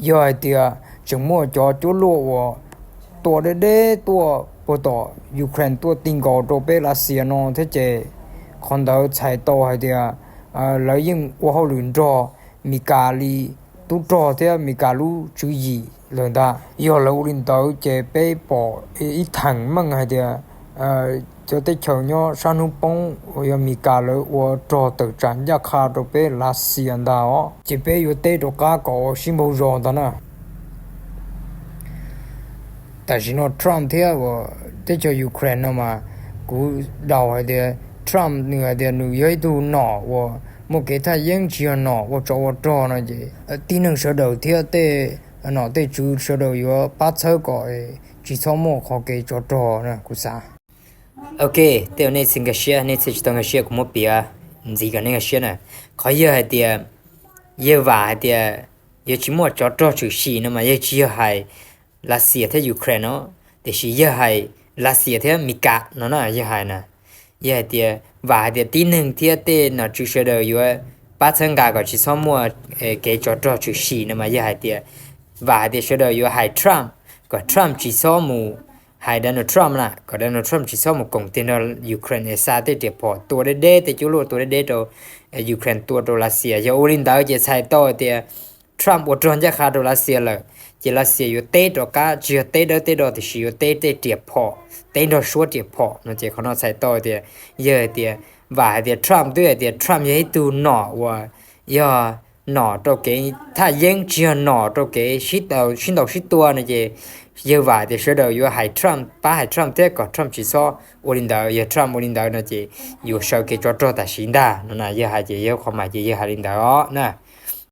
ยอเตียจงมัวจอจุโลวตัวเดตัวปตยูเครนตัวติงกอตัวเปรัสเซียนอเทเจคนดาวใช้ตัวให้เดียแล้วยิ่งว่าเขาหลุนจอมีกาลีตุจอเทียมีกาลูจุยีเรื่องดายอแล้วลินดาวเจไปปออีถังมั่งให้เดียจะได้เขียวยอสานุปงยามีกาลว่าจอตจันยาคาตัวเปรัสเซียนดาวจะไปอยู่เตตัวกาก็ชิมบูจอดนะแต่สิโนทรัมป์เทียว่าที่จะยูเครนนะมากูดาวให้เดียทรัมป์เนี่ยเดียนูยัยดูหนอว่ามุกเกถ้ายังเชียหนอว่าจะว่าจอนะจีที่หนึ่งเสดเทียเตหนอเตจูเสดอยู่ปัจเจกก็จีสมอขอเกจจอนะกูซาโอเคเดี๋ยวนี้สิงคเชียนี่สิต้องเชียกูมุปีอ่ะจีกันนี่เชียนะขอเยอะให้เดียเยอะว่าให้เดียเยอะชิมอจอจุชีนะมาเยอะชีให้รัสเซียที่ยูเครนเนาะแต่สิเยอะให้รัสเซียที่มีกะเนาะเยอะให้นะเยอะเดียว่าเดียที่หนึ่งที่เตนะจุเสดอยู่ปัจจัยก็จิสมอเกจจอจุชีนะมาเยอะให้เดียว่าเดียเสดอยู่ให้ทรัมป์ก็ทรัมป์จิสมูให้ดานัลด์ทรัมป์น่ะก็ดานัลด์ทรัมป์จิสมูกงตินยูเครนซาเตเดพอตัวเดแต่จุโลตัวเดตัวยูเครนตัวรัสเซียยาอุลินดาวจะใช้ต่อเดียทรัมป์อดรนจะฆ่ารัสเซียเลยเจรัสเซียอยู่เตตกะเจเตเดที่สิอยู่เตเดียพอเตดชัวเดียพอเนาะเจเขาเนาะใส่ต่อเดียเยอะเดียว่าเดียทรัมป์ด้วยเดียทรัมป์ยังให้ดูหนอว่าย่อหนอตัวเกถ้ายังเจียหนอตัวเกชิดตัวนะเจเยอะว่าเดียเสดอยู่ให้ทรัมป์ป้าให้ทรัมป์เตก็ทรัมป์จิซออุลินดาวเยทรัมป์อุลินดาวนะเจอยู่เชาเกจอแต่สินดานั่นน่ะเยอะให้เจเยอะความหมายเจเยอะให้ลินดาวนะ